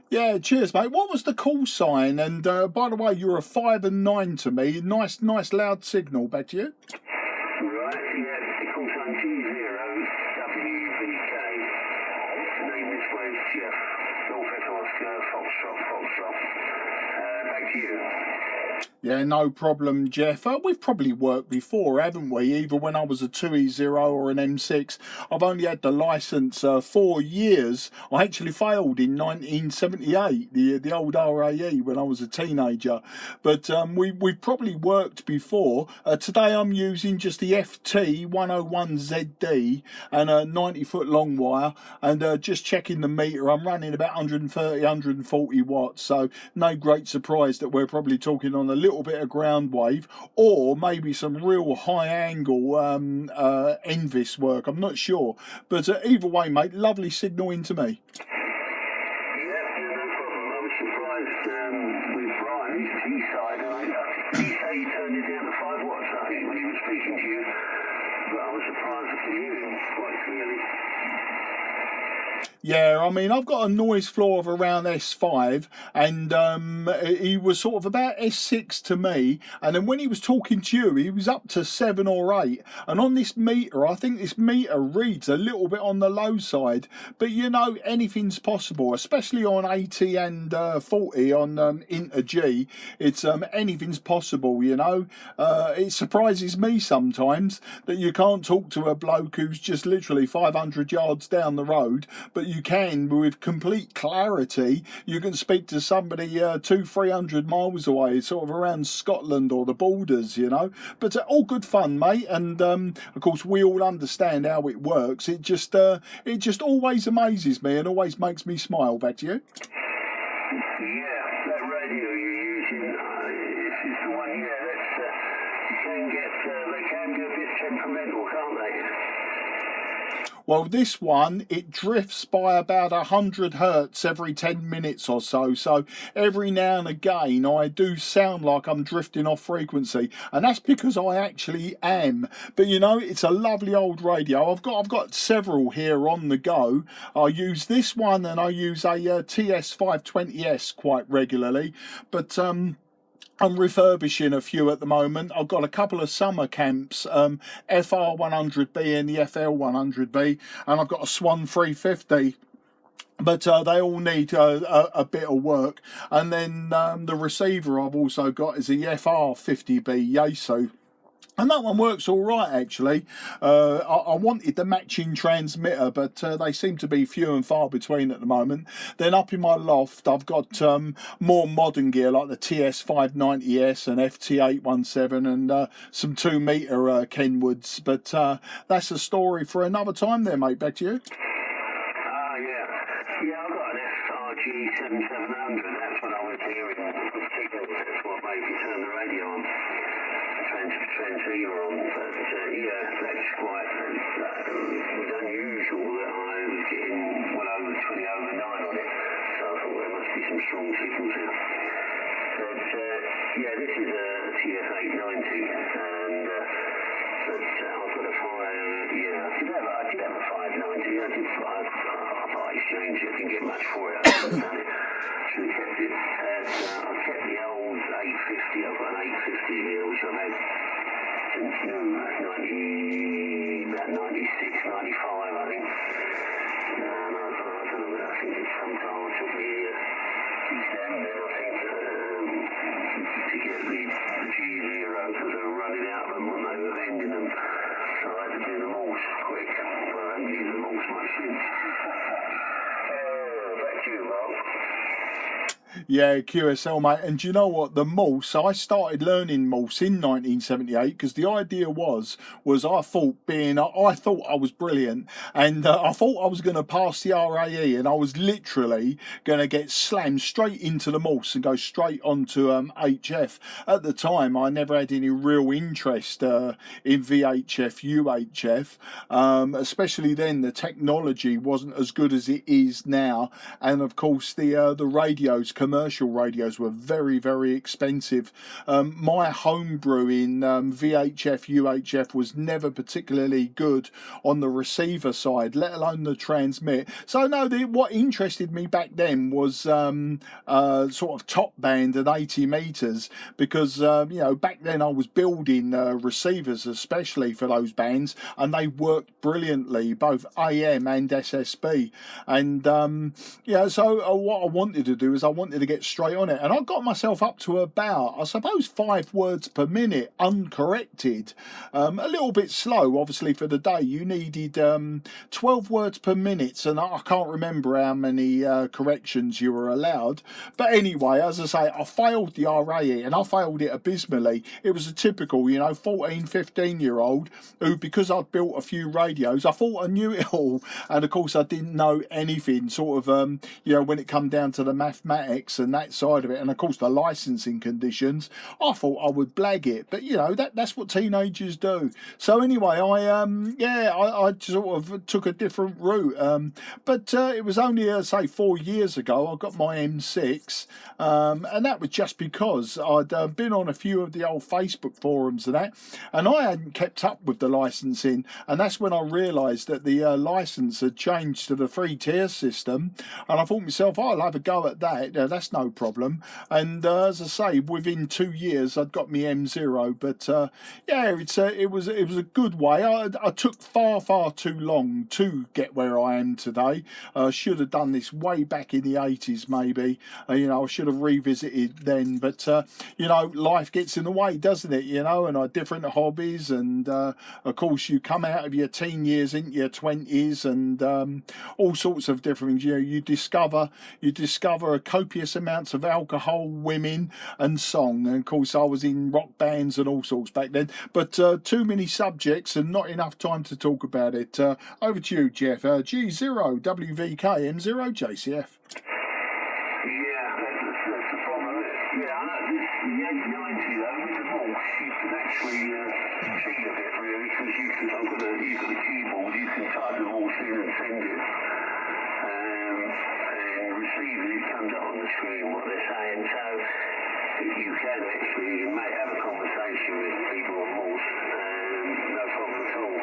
Yeah, cheers, mate. What was the call sign? And by the way, you're a 5 and 9 to me. Nice loud signal. Back to you. Right, yeah, the call sign G0WVK. Name is Wave Jeff. North Oscar, Foxtrot. Back to you. Yeah, no problem, Jeff. We've probably worked before, haven't we? Either when I was a 2E0 or an M6. I've only had the licence 4 years. I actually failed in 1978, the old RAE, when I was a teenager. But we've probably worked before. Today I'm using just the FT-101ZD and a 90-foot long wire. And just checking the meter, I'm running about 130, 140 watts. So no great surprise that we're probably talking on a little bit of ground wave or maybe some real high angle NVIS work. I'm not sure, but either way, mate, lovely signal into me. Yeah, no problem. I was surprised with Brian, his T-side. He said he turned it down to 5 watts, I think, when he was speaking to you. But I was surprised to hear him quite clearly. Yeah, I mean, I've got a noise floor of around S5, and he was sort of about S6 to me, and then when he was talking to you, he was up to 7 or 8, and on this meter, I think this meter reads a little bit on the low side, but you know, anything's possible, especially on 80 and 40 on Inter-G, it's anything's possible, you know. It surprises me sometimes that you can't talk to a bloke who's just literally 500 yards down the road, but you can, with complete clarity, you can speak to somebody 200-300 miles away, sort of around Scotland or the borders, you know. But all good fun, mate, and of course we all understand how it works. It just always amazes me and always makes me smile. Back to you. Yeah, that radio you're using is the one, yeah, that's, they can get a bit temperamental, can't they? Well, this one, it drifts by about 100 hertz every 10 minutes or so. So every now and again, I do sound like I'm drifting off frequency, and that's because I actually am. But you know, it's a lovely old radio. I've got several here on the go. I use this one, and I use a TS520S quite regularly. But I'm refurbishing a few at the moment. I've got a couple of summer camps, FR100B and the FL100B, and I've got a Swan 350. But they all need a bit of work. And then the receiver I've also got is the FR50B Yaesu. And that one works all right, actually. I wanted the matching transmitter, but they seem to be few and far between at the moment. Then up in my loft, I've got more modern gear like the TS590S and FT-817 and some 2-meter Kenwoods. But that's a story for another time there, mate. Back to you. Yeah, I've got an FRG7700. That's what I was hearing. That's what made me turn the radio on. Transceiver on, but yeah, that's quite was unusual that I was getting well over 20 over 9 on it, so I thought there must be some strong signals here. But yeah, this is a TF890, and but I've got a 5, yeah, I did have a 590, I thought I exchanged it, didn't get much for it, I should have done it. Should have kept it. I've kept the old 850, I've got an 850 here, which I've had since about 96, 95, I think. And I don't know, I think it's sometime I took the exam then, I think, to get the G0s because they were running out of them when they were vending them. So I had to do them all quick. Well, I haven't used them all much since. Back to you, Mark. Yeah, QSL, mate. And do you know what? The Morse, I started learning Morse in 1978 because the idea was I thought I was brilliant, and I thought I was going to pass the RAE, and I was literally going to get slammed straight into the Morse and go straight onto HF. At the time, I never had any real interest in VHF, UHF, especially then the technology wasn't as good as it is now, and of course the radios commercial radios were very, very expensive. My homebrew in VHF, UHF was never particularly good on the receiver side, let alone the transmit. So no, what interested me back then was sort of top band at 80 meters, because you know, back then I was building receivers especially for those bands, and they worked brilliantly, both AM and SSB. And yeah, so what I wanted to do is I wanted to get straight on it, and I got myself up to about, I suppose, 5 words per minute uncorrected. A little bit slow, obviously, for the day. You needed 12 words per minute, and I can't remember how many corrections you were allowed. But anyway, as I say, I failed the RAE, and I failed it abysmally. It was a typical, you know, 14, 15-year-old who, because I'd built a few radios, I thought I knew it all, and of course I didn't know anything, sort of, you know, when it come down to the mathematics and that side of it, and of course the licensing conditions. I thought I would blag it, but you know, that's what teenagers do. So anyway, I sort of took a different route, but it was only say 4 years ago I got my M6, and that was just because I'd been on a few of the old Facebook forums and that, and I hadn't kept up with the licensing, and that's when I realised that the license had changed to the 3-tier system, and I thought to myself, I'll have a go at that. That's no problem. And as I say, within 2 years I'd got me M0. But yeah, it was a good way. I took far too long to get where I am today. Should have done this way back in the 80s maybe. You know, I should have revisited then, but you know, life gets in the way, doesn't it? You know, and I different hobbies, and of course you come out of your teen years into your 20s, and all sorts of different things. You know, you discover copious amounts of alcohol, women, and song. And of course, I was in rock bands and all sorts back then. But too many subjects and not enough time to talk about it. Over to you, Jeff. G0WVKM0JCF. Yeah, that's the problem. Yeah, I know. The 890 though, with the Morse, you can actually cheat a bit really, because you've got a keyboard, you can type the Morse in and send it. And receive it, it comes up on the screen what they're saying. So you can actually, you may have a conversation with people on Morse, no problem at all.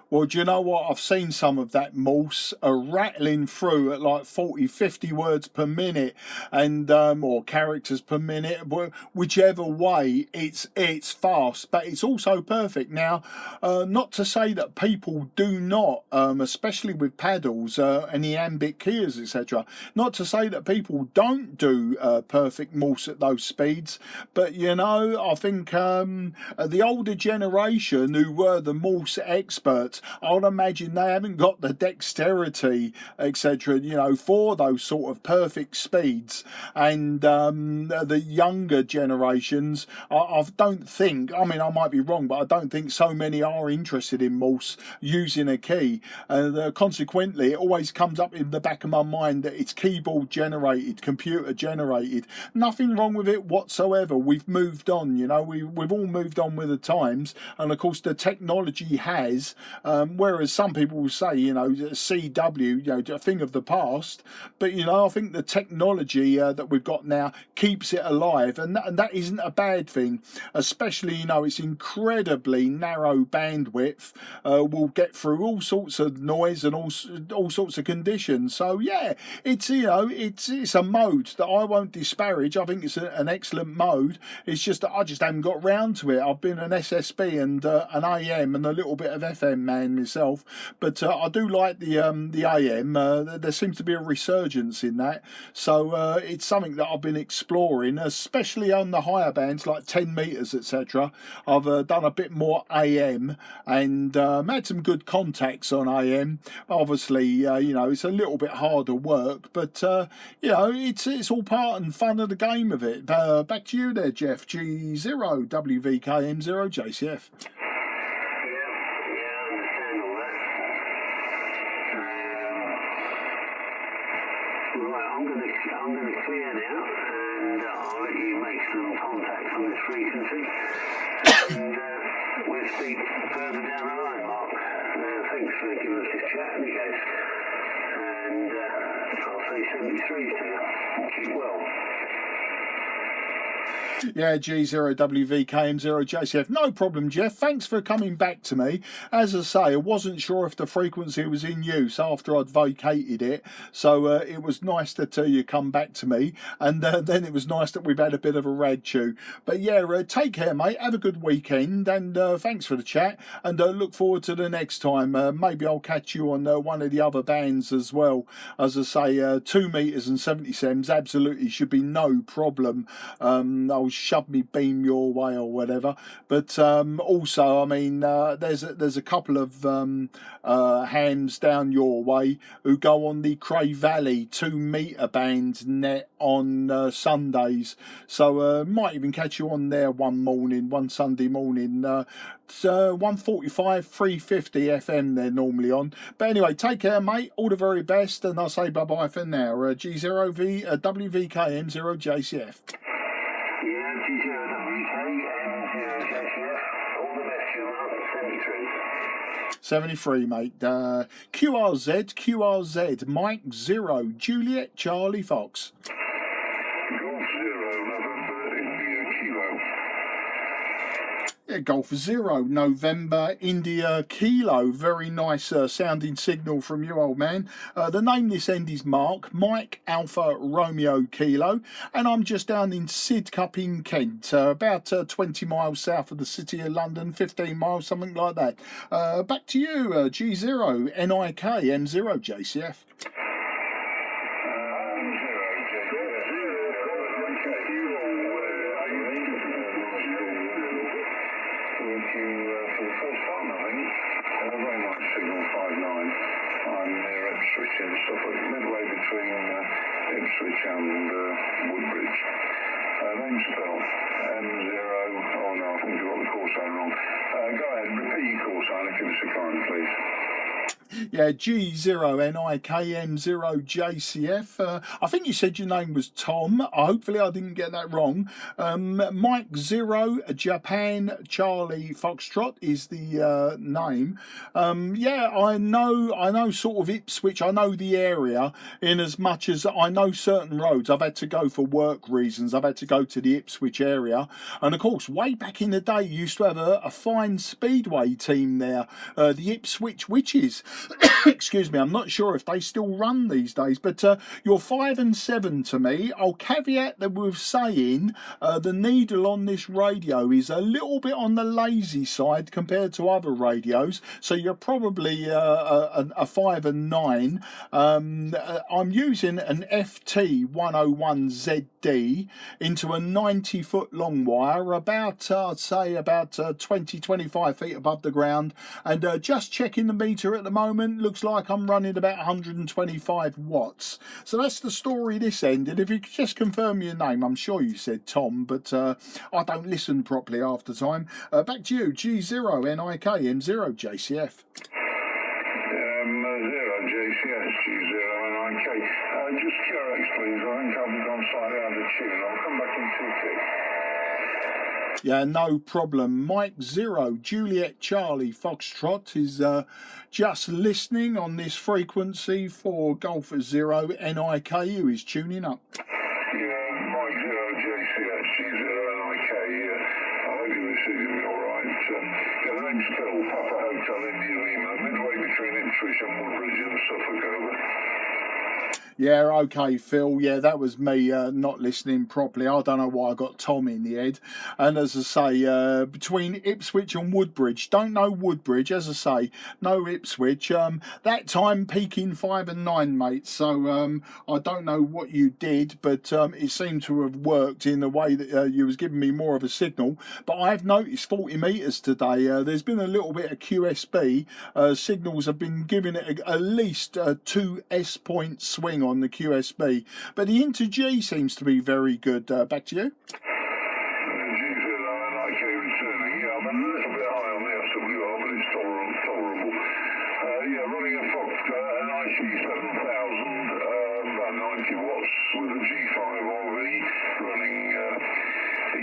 Well, do you know what? I've seen some of that Morse rattling through at like 40, 50 words per minute, and or characters per minute. Whichever way, it's fast, but it's also perfect. Now, not to say that people do not, especially with paddles and iambic keys, etc. Not to say that people don't do perfect Morse at those speeds, but you know, I think the older generation who were the Morse experts, I would imagine they haven't got the dexterity, etc., you know, for those sort of perfect speeds. And the younger generations, I don't think, I mean, I might be wrong, but I don't think so many are interested in Morse using a key. Consequently, it always comes up in the back of my mind that it's keyboard generated, computer generated. Nothing wrong with it whatsoever. We've moved on, you know, we've all moved on with the times, and of course the technology has, whereas some people will say, you know, CW, you know, a thing of the past, but you know, I think the technology that we've got now keeps it alive, and that isn't a bad thing. Especially, you know, it's incredibly narrow bandwidth, will get through all sorts of noise and all sorts of conditions. So yeah, it's, you know, it's a mode that I won't disparage. I think it's an excellent mode. It's just that I just haven't got round to it. I've been an SSB and an AM and a little bit of FM man myself, but I do like the AM. There seems to be a resurgence in that, so it's something that I've been exploring, especially on the higher bands like 10 meters, etc. I've done a bit more AM, and had some good contacts on AM. Obviously, you know, it's a little bit harder work, but you know, it's all part and fun of the game of it. Back to you there, Jeff. G0WVKM0JCF. I'm going to clear now, and I'll let you make some contact on this frequency, and we'll speak further down the line, Mark. Thanks for giving us this chat, in any case, and I'll FT-73s there. Keep well. Yeah, G0WVKM0JCF. No problem, Jeff. Thanks for coming back to me. As I say, I wasn't sure if the frequency was in use after I'd vacated it. So it was nice that you come back to me. And then it was nice that we've had a bit of a rad chew. But yeah, take care, mate. Have a good weekend. And thanks for the chat. And look forward to the next time. Maybe I'll catch you on one of the other bands as well. As I say, 2 meters and 70 cents absolutely should be no problem. I'll shove me beam your way or whatever. But also, I mean, there's a couple of hams down your way who go on the Cray Valley 2 meter band net on Sundays. So might even catch you on there one Sunday morning. It's 145, 350 FM they're normally on. But anyway, take care, mate. All the very best, and I'll say bye bye for now. G0WVKM0JCF. Yeah, G0WKM0JCF. All the best, you're up 73. 73, mate. QRZ, Mike 0, Juliet, Charlie Fox. Golf 0, November, India, Kilo. Yeah, Golf 0, November, India, Kilo. Very nice sounding signal from you, old man. The name this end is Mark, Mike Alpha Romeo Kilo, and I'm just down in Sidcup in Kent, about 20 miles south of the city of London, 15 miles, something like that. Back to you, G0, NIK, M0, JCF. For the first time, I think. Very nice signal, 5-9. I'm near Ipswich in Suffolk, midway between Ipswich and Woodbridge. Name's Phil, M0. Oh no, I think you got the call sign wrong. Go ahead, repeat your call sign if you're so kind, please. Yeah, G0NIKM0JCF. I think you said your name was Tom. Hopefully I didn't get that wrong. Mike 0, Japan, Charlie Foxtrot is the name. Yeah, I know sort of Ipswich. I know the area in as much as I know certain roads. I've had to go for work reasons. I've had to go to the Ipswich area. And of course, way back in the day, you used to have a fine speedway team there, the Ipswich Witches. Excuse me, I'm not sure if they still run these days, but you're 5 and 7 to me. I'll caveat that with saying the needle on this radio is a little bit on the lazy side compared to other radios, so you're probably a 5 and 9. I'm using an FT-101ZD into a 90-foot long wire, about I'd say about 20-25 feet above the ground, and just checking the meter at the moment. Looks like I'm running about 125 watts. So that's the story this end. And if you could just confirm your name, I'm sure you said Tom, but I don't listen properly half the time. Back to you, G0NIKM0JCF. 0JCS, G0NIK. Just QRX, please. I think I've gone slightly out of tune. I'll come back in 2 ticks. Yeah, no problem. Mike 0, Juliet Charlie Foxtrot is just listening on this frequency for Golf 0 NIK, who is tuning up. Yeah, Mike 0JCS, G0NIK. I hope you're receiving me all right. The name's Phil, Papa Hotel India Lima, midway between Ipswich and Woodbridge in Suffolk, over. Yeah, okay, Phil. Yeah, that was me not listening properly. I don't know why I got Tom in the head. And as I say, between Ipswich and Woodbridge, don't know Woodbridge, as I say, no Ipswich. That time peaking 5 and 9, mate. So I don't know what you did, but it seemed to have worked in the way that you was giving me more of a signal. But I have noticed 40 metres today. There's been a little bit of QSB. Signals have been giving it at least a 2 S-point swing on the QSB, but the Inter G seems to be very good. Back to you. I'm a little bit high on the SWR, but it's tolerable. Yeah, running a Fox, an IC7000, about 90 watts with a G5RV, running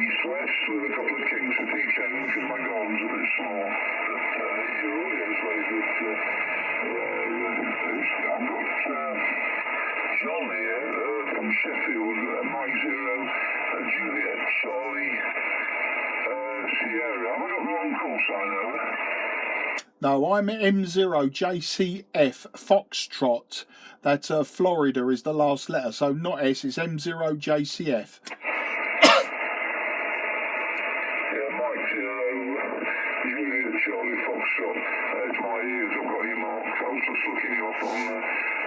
east-west with a couple of kings at each end because my garden's a bit small. But your audio's very good. I've got Johnny sign over? No, I'm M0JCF Foxtrot. That's Florida is the last letter, so not S, it's M0JCF. Yeah, Mike, Juliet Charlie Foxtrot. It's my ears, I've got you marked. I was just looking you up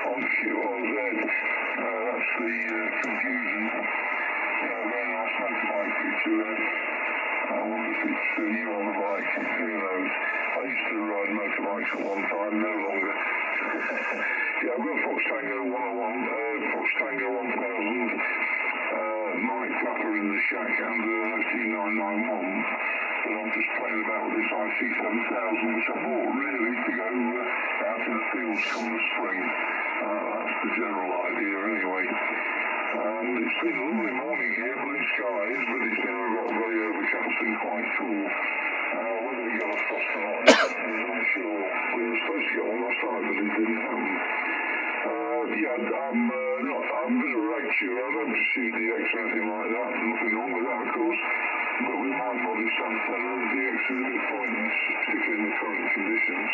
on CQ40m. That's the confusion. Very nice motorbike picture there. I wonder if it's you on the bike. Who knows? I used to ride motorbikes at one time, no longer. Yeah, I've got Fox Tango 101, Fox Tango 1000, Mike Clapper in the shack and FT-101ZD. But I'm just playing about with this IC7000, which I bought really to go out in the fields come the spring. That's the general idea anyway. It's been a lovely morning here, blue skies, but it's now got very overcast and quite cool. Whether we got a frost or not, I'm not sure. We were supposed to get one last night, but it didn't happen. Yeah, I'm a bit of a rake shooter. I don't pursue DX or anything like that. Nothing wrong with that, of course. But with my modest antenna, the DX is a bit pointless, particularly in the current conditions.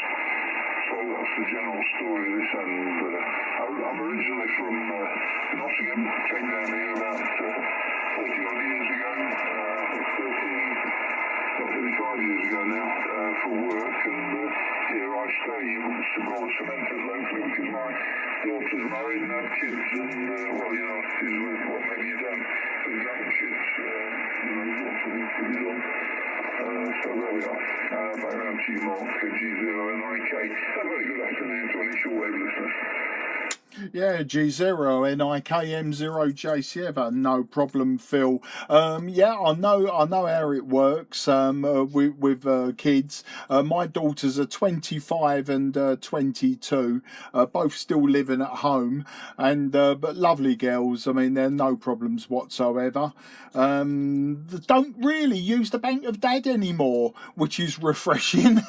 So that's the general story of this end. I'm originally from Nottingham. Came down here about 30 odd years ago. 35 years ago now for work, and here I stay. It's a brought cementers locally because my daughter's married and have kids, and well, you know, well, maybe you don't, but you don't kids, you know, you've got something to be done. So there we are. Back around to you, Mark, G0NIK. A very good afternoon to any shortwave listeners. Yeah, G0NIKM0JCF, no problem, Phil. Yeah, I know how it works with kids. My daughters are 25 and 22, both still living at home, and but lovely girls. I mean, there are no problems whatsoever. They don't really use the bank of dad anymore, which is refreshing.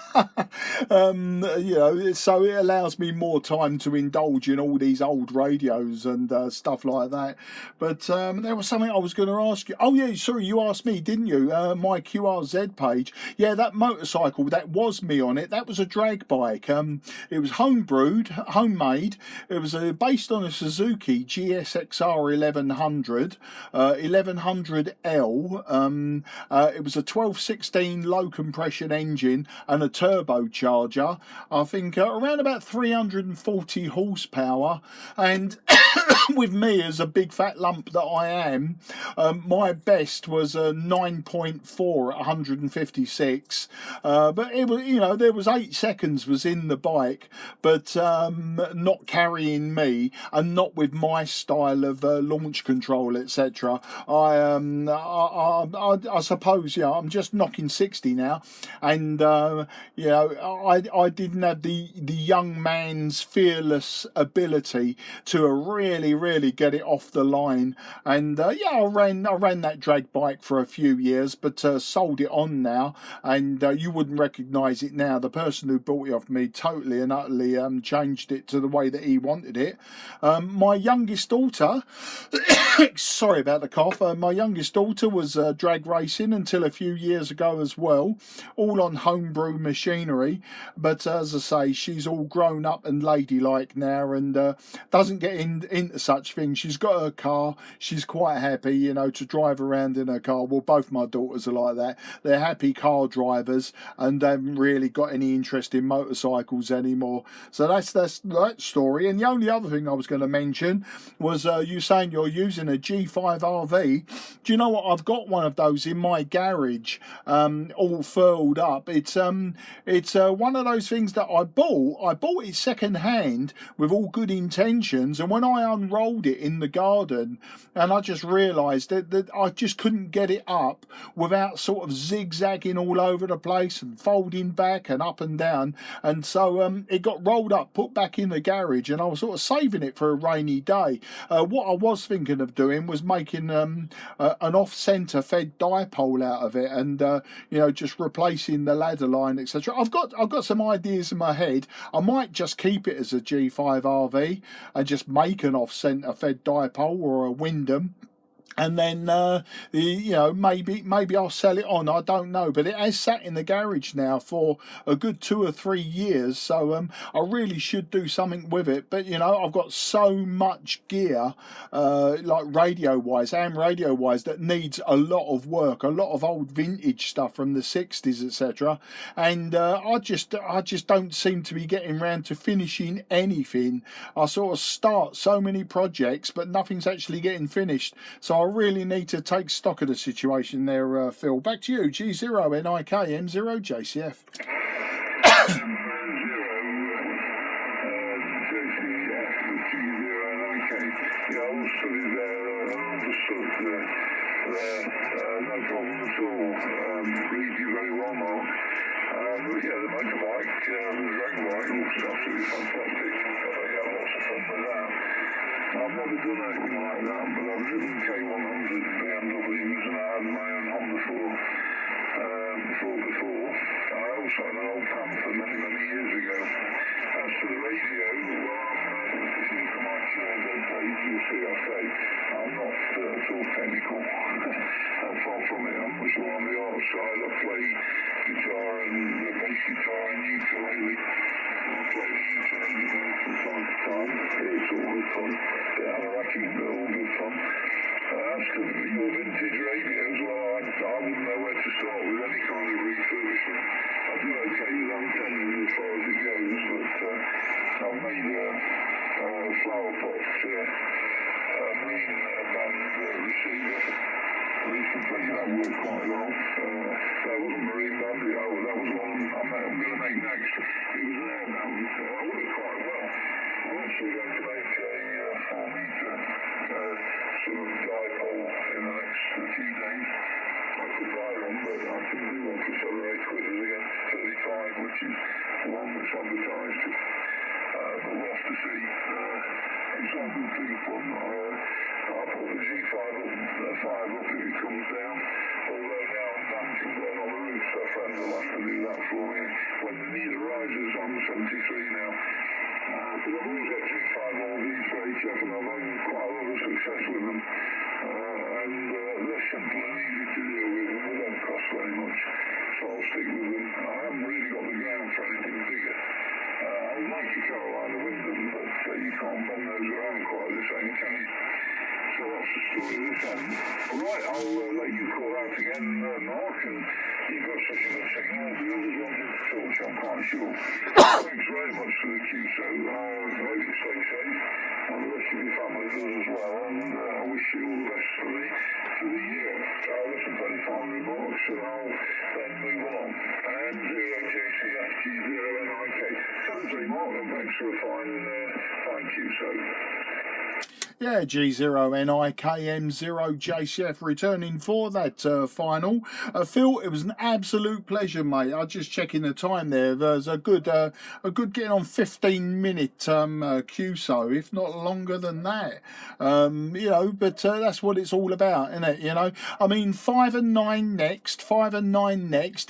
You know, so it allows me more time to indulge in all these old radios and stuff like that. But there was something I was going to ask you. Oh yeah, sorry, you asked me, didn't you? My QRZ page. Yeah, that motorcycle, that was me on it. That was a drag bike. It was homemade. It was based on a Suzuki GSXR 1100, 1100L. It was a 1216 low compression engine and a turbocharger. I think around about 340 horsepower. And with me as a big fat lump that I am, my best was a 9.4 at 156. But it was, you know, there was 8 seconds was in the bike, but not carrying me and not with my style of launch control, etc. I suppose, yeah, I'm just knocking 60 now, and you know, I didn't have the young man's fearless ability to really get it off the line. And yeah, I ran that drag bike for a few years, but sold it on now, and you wouldn't recognise it now. The person who bought it off me totally and utterly changed it to the way that he wanted it. My youngest daughter, sorry about the cough, my youngest daughter was drag racing until a few years ago as well, all on homebrew machinery, but as I say, she's all grown up and ladylike now, and doesn't get into such things. She's got her car, she's quite happy, you know, to drive around in her car. Well, both my daughters are like that. They're happy car drivers and they haven't really got any interest in motorcycles anymore. So that's that story. And the only other thing I was going to mention was you saying you're using a G5 RV. Do you know what? I've got one of those in my garage, all furled up. It's one of those things that I bought it second hand with all good intentions, and when I unrolled it in the garden, and I just realised that I just couldn't get it up without sort of zigzagging all over the place and folding back and up and down, and so it got rolled up, put back in the garage, and I was sort of saving it for a rainy day. What I was thinking of doing was making an off-centre fed dipole out of it, and you know, just replacing the ladder line, etc. I've got some ideas in my head. I might just keep it as a G5 RV and just make an off-centre fed dipole or a Wyndham, and then you know, maybe I'll sell it on. I don't know, but it has sat in the garage now for a good 2 or 3 years, so I really should do something with it. But you know, I've got so much gear, like radio wise and radio wise, that needs a lot of work, a lot of old vintage stuff from the 60s, etc. And I just don't seem to be getting round to finishing anything. I sort of start so many projects, but nothing's actually getting finished. So I really need to take stock of the situation there, Phil. Back to you, G0NIKM0JCF. Yeah, all studied there, understood there, no problem at all. Read you very well, Mark. But yeah, the motorbike, the drag bike, all stuff is fantastic. Yeah, lots of fun with that. I've never done anything like that, but I've driven K100 BMWs and I had my own Honda before. I also had an old Panther many years ago. As for the radio, well, if you look at my page, you'll see I say I'm not at all technical. Far from it. I'm much more on the art side. I play guitar and bass guitar and ukulele. I play the ukulele from time to time. It's all good fun. Yeah, I like it, but all good fun. As to your vintage radios, well, I wouldn't know where to start with any kind of refurbishment. I do okay with antennas as far as it goes, but I've made a flower pot marine band receiver recently. That worked quite well. That wasn't marine band, that was one I'm going to make next. It was an air band. That worked quite well. I'm actually going to make a 4-metre sort of dipole in the next few days. I could buy one, but I can do one for 7 or 8 quid again, 35, which is the one that's advertised. But we'll have to see. It's all good thing fun. I'll put the G5 up if it comes down. Although now I'm dancing going on the roof, so friends will have to do that for me when the need arises. I'm 73 now. But I've always got G5 all these for HF, and I've had quite a lot of success with them. And they're simple and easy to deal with, and they don't cost very much. So I'll stick with them. I haven't really got the ground for anything bigger. I would like a Carolina Wyndham, but you can't bend those around quite the same, can you? So that's the story of this end. Right, I'll let you call out again, Mark, and you've got such a good signal. The others wanted to talk, I'm quite sure. Thanks very much for the QSO. I hope you stay safe, and the rest of your family does as well, and I wish you all the best for the year. I'll listen to any final remarks, and I'll then move on. And G0NIK. Thanks, Mark, and thanks for a fine QSO. Yeah, G0NIKM0JCF returning for that final. Phil, it was an absolute pleasure, mate. I was just checking the time there. There's a good getting on 15-minute QSO, if not longer than that. You know, but that's what it's all about, isn't it? You know, I mean, 5 and 9 next.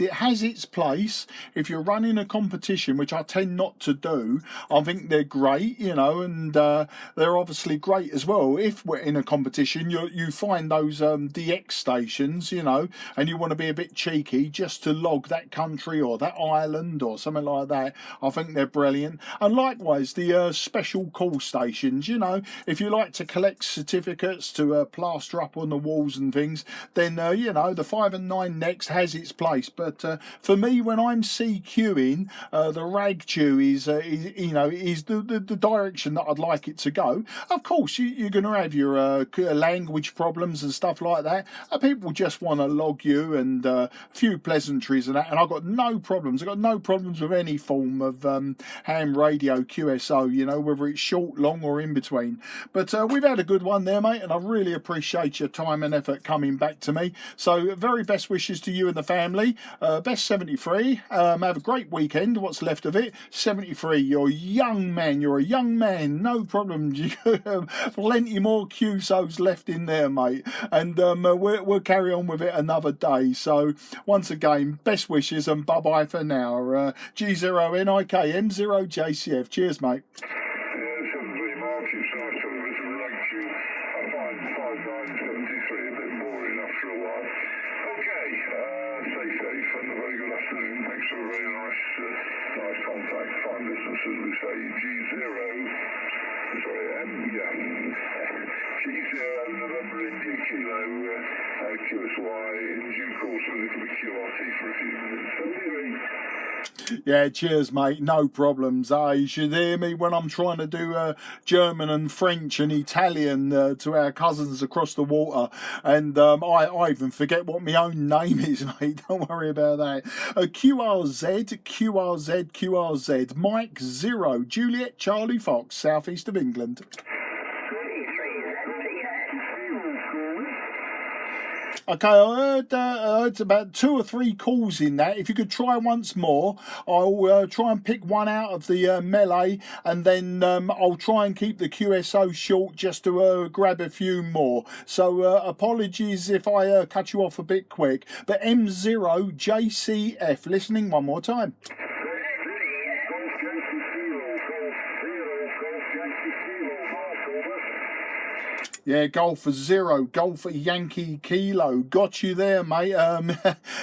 It has its place if you're running a competition, which I tend not to do. I think they're great, you know, and they're obviously great as well. If we're in a competition, you find those DX stations, you know, and you want to be a bit cheeky just to log that country or that island or something like that. I think they're brilliant. And likewise, the special call stations, you know, if you like to collect certificates to plaster up on the walls and things, then you know, the 5 and 9 next has its place. But for me, when I'm CQing, the rag chew is you know, is the direction that I'd like it to go. Of course, you're going to have your language problems and stuff like that. People just want to log you and a few pleasantries and that, and I've got no problems. I've got no problems with any form of ham radio QSO, you know, whether it's short, long or in between. But we've had a good one there, mate, and I really appreciate your time and effort coming back to me. So very best wishes to you and the family. Best 73. Have a great weekend, what's left of it. 73, you're a young man, no problem. Plenty more QSOs left in there, mate, and we'll carry on with it another day. So once again, best wishes and bye bye for now. G0NIKM0JCF. Cheers, mate. Yeah, 73 Mark, it's nice to to relate to you. I find 5973 a bit boring after a while. Okay, stay safe and a very good afternoon. Thanks for a very nice contact. Fine business, as we say. G0 November India Kilo, QSY in due course with a little bit QRT for a few minutes. Anyway. Yeah, cheers, mate. No problems. You should hear me when I'm trying to do German and French and Italian to our cousins across the water. And I even forget what my own name is, mate. Don't worry about that. QRZ, Mike 0, Juliet Charlie Fox, southeast of England. Okay, I heard about 2 or 3 calls in that. If you could try once more, I'll try and pick one out of the melee, and then I'll try and keep the QSO short just to grab a few more. So apologies if I cut you off a bit quick. But M0JCF, listening one more time. Yeah, Golf for 0, Golf for Yankee Kilo. Got you there, mate.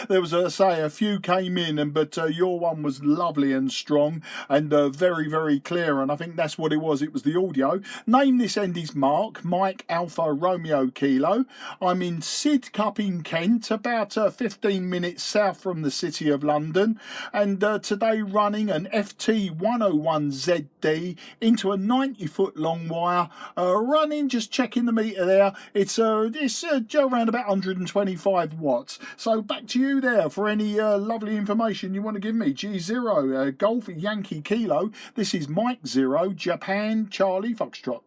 There was, a few came in, but your one was lovely and strong and very, very clear. And I think that's what it was. It was the audio. Name this end is Mark, Mike Alpha Romeo Kilo. I'm in Sidcup in Kent, about 15 minutes south from the city of London. And today running an FT-101ZD into a 90-foot long wire. Running, just checking the meter there. It's around about 125 watts. So back to you there for any lovely information you want to give me. G0 Golf Yankee Kilo. This is Mike 0 Japan Charlie Foxtrot.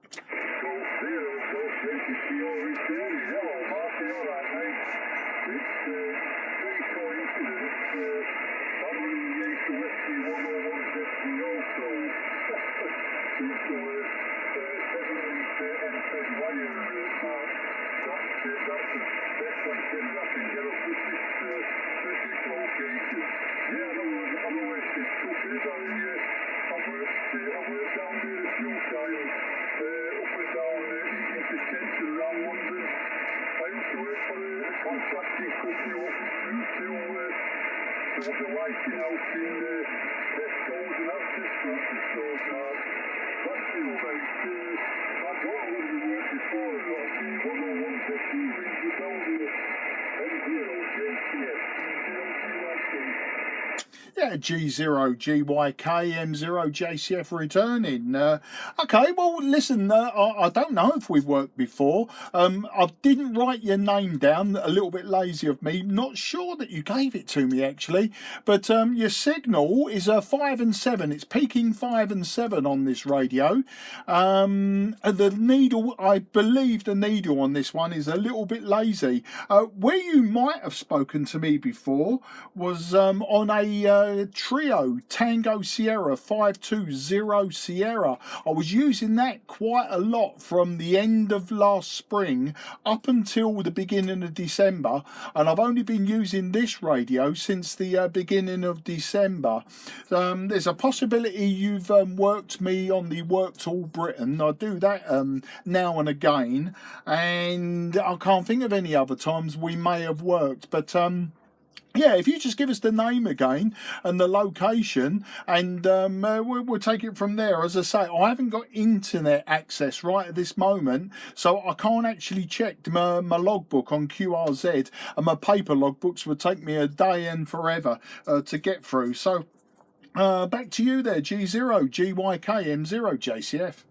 Yeah, G0 GYK M0 JCF returning. Okay, well, listen, I don't know if we've worked before. I didn't write your name down, a little bit lazy of me. Not sure that you gave it to me, actually. But your signal is 5 and 7. It's peaking 5 and 7 on this radio. The needle, I believe the needle on this one is a little bit lazy. Where you might have spoken to me before was on a Trio Tango Sierra 520 Sierra. I was using that quite a lot from the end of last spring up until the beginning of December, and I've only been using this radio since the beginning of December. There's a possibility you've worked me on the Worked All Britain. I do that now and again, and I can't think of any other times we may have worked, but yeah, if you just give us the name again and the location, and we'll take it from there. As I say, I haven't got internet access right at this moment, so I can't actually check my logbook on QRZ, and my paper logbooks would take me a day and forever to get through. So back to you there, G0 GYK M0 JCF.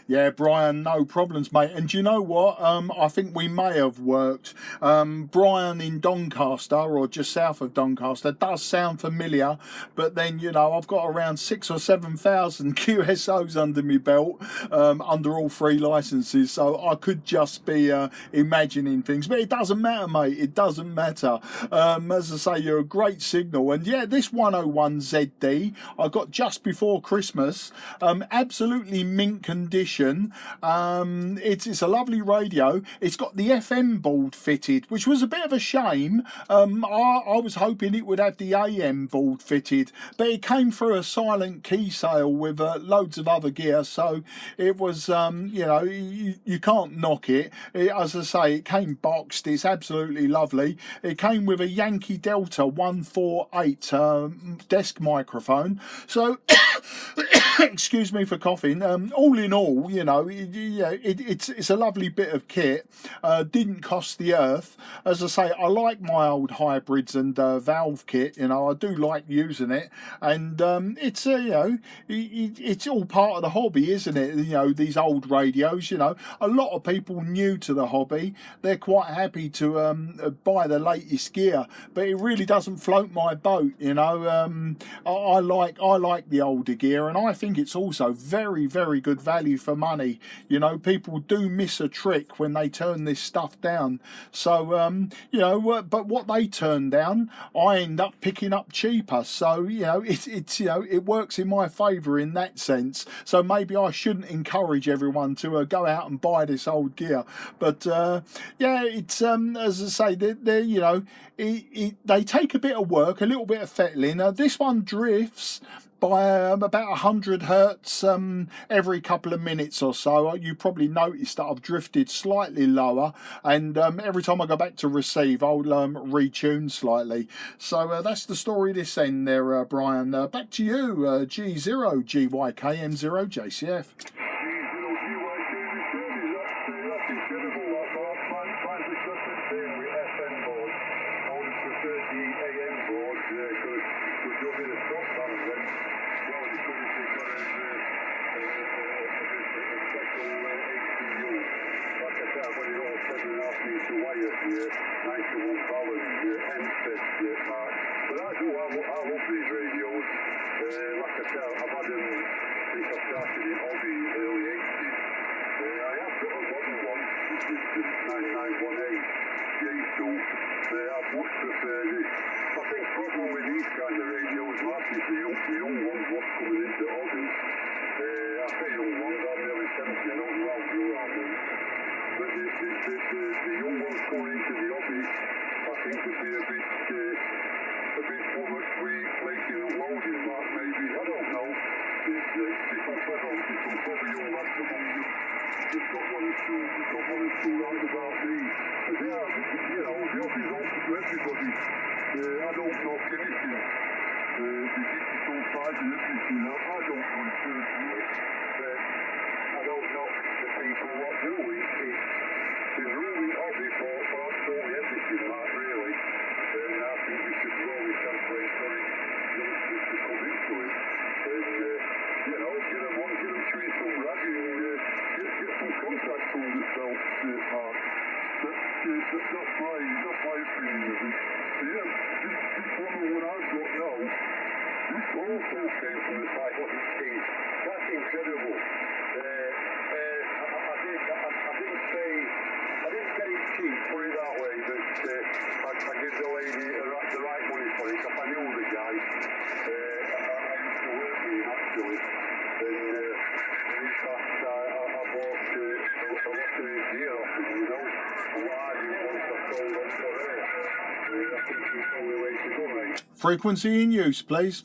Yeah, Brian, no problems, mate. And do you know what? I think we may have worked. Brian in Doncaster, or just south of Doncaster, does sound familiar. But then, you know, I've got around 6,000 or 7,000 QSOs under my belt, under all 3 licenses. So I could just be imagining things. But it doesn't matter, mate. It doesn't matter. As I say, you're a great signal. And yeah, this 101ZD I got just before Christmas. Absolutely mint condition. It's a lovely radio. It's got the FM board fitted, which was a bit of a shame. I was hoping it would have the AM board fitted, but it came through a silent key sale with loads of other gear, so it was, you know, you can't knock it. As I say, it came boxed. It's absolutely lovely. It came with a Yankee Delta 148 desk microphone. So, excuse me for coughing. All in all, you know, it's a lovely bit of kit. Didn't cost the earth. As I say, I like my old hybrids and valve kit. You know, I do like using it, and it's you know, it's all part of the hobby, isn't it? You know, these old radios. You know, a lot of people new to the hobby, they're quite happy to buy the latest gear, but it really doesn't float my boat. You know, I like the older gear, and I think it's also very, very good value for money. You know, people do miss a trick when they turn this stuff down. So, you know, but what they turn down, I end up picking up cheaper. So, you know, it's you know, it works in my favour in that sense. So maybe I shouldn't encourage everyone to go out and buy this old gear. But yeah, it's as I say, they're you know, they take a bit of work, a little bit of fettling. This one drifts by about 100 hertz every couple of minutes or so. You probably noticed that I've drifted slightly lower, and every time I go back to receive, I'll retune slightly. So that's the story this end there, Brian. Back to you, G0 GYKM0 JCF. Frequency in use, please.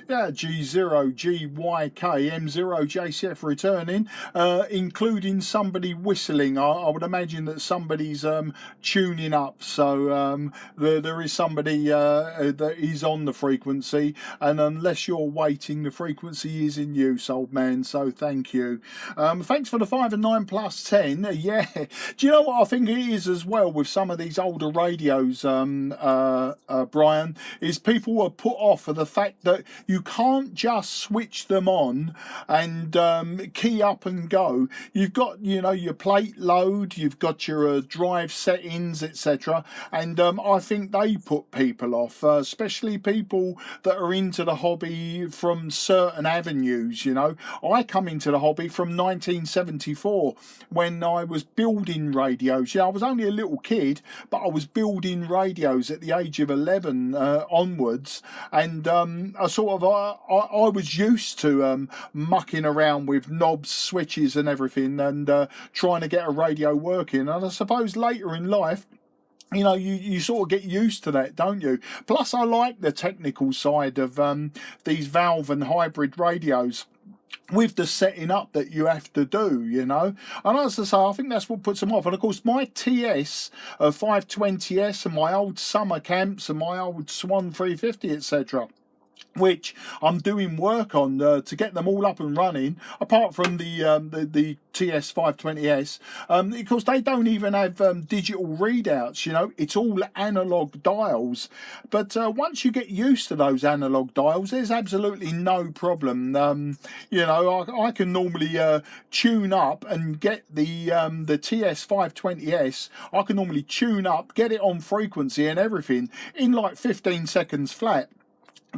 Yeah, Tower, G0GYKM0JCF returning, including somebody whistling. I would imagine that somebody's tuning up, so there is somebody that is on the frequency, and unless you're waiting, the frequency is in use, old man, so thank you. Thanks for the 5 and 9 plus 10. Yeah, do you know what I think it is as well with some of these older radios, Brian, is people are put off for the fact that you can't just switch them on and key up and go. You've got, you know, your plate load, you've got your drive settings, etc., and I think they put people off, especially people that are into the hobby from certain avenues. You know, I come into the hobby from 1974 when I was building radios. Yeah, I was only a little kid, but I was building radios at the age of 11 onwards, and I was used to mucking around with knobs, switches and everything, and trying to get a radio working. And I suppose later in life, you know, you sort of get used to that, don't you? Plus, I like the technical side of these valve and hybrid radios, with the setting up that you have to do, you know. And as I say, I think that's what puts them off. And of course, my TS 520S and my old summer camps and my old Swan 350, etc., which I'm doing work on to get them all up and running, apart from the TS 520S, because they don't even have digital readouts. You know, it's all analog dials. But once you get used to those analog dials, there's absolutely no problem. You know, I can normally tune up and get the TS 520S. I can normally tune up, get it on frequency and everything in like 15 seconds flat.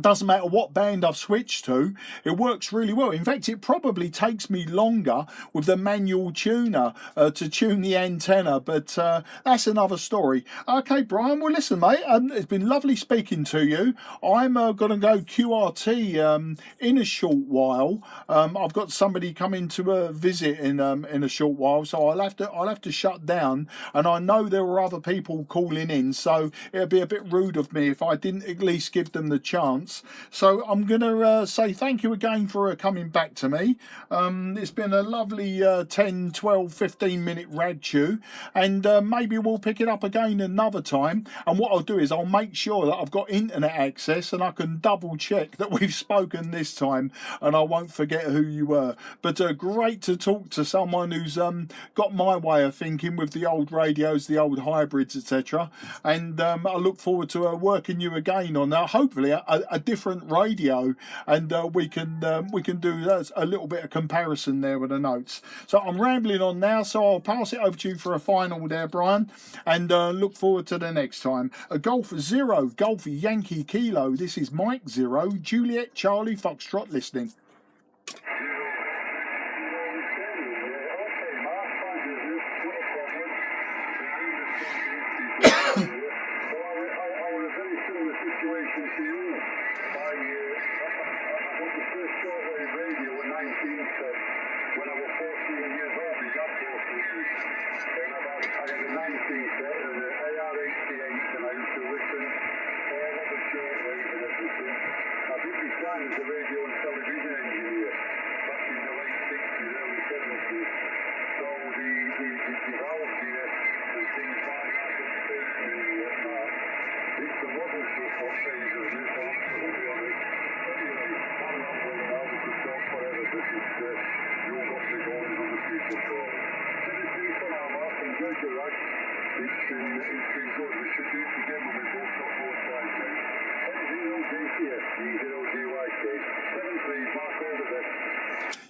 Doesn't matter what band I've switched to, it works really well. In fact, it probably takes me longer with the manual tuner to tune the antenna, but that's another story. Okay, Brian, well listen, mate, it's been lovely speaking to you. I'm going to go QRT in a short while. I've got somebody coming to visit in a short while, so I'll have to shut down, and I know there were other people calling in, so it'd be a bit rude of me if I didn't at least give them the chance. So I'm going to say thank you again for coming back to me. It's been a lovely 10, 12, 15 minute rad chew, and maybe we'll pick it up again another time. And what I'll do is I'll make sure that I've got internet access and I can double check that we've spoken this time and I won't forget who you were. But great to talk to someone who's got my way of thinking with the old radios, the old hybrids, etc. And I look forward to working you again on that, hopefully a different radio, and we can do a little bit of comparison there with the notes. So I'm rambling on now, so I'll pass it over to you for a final there, Brian, and look forward to the next time. A Golf 0, Golf Yankee Kilo. This is Mike 0, Juliet Charlie Foxtrot listening.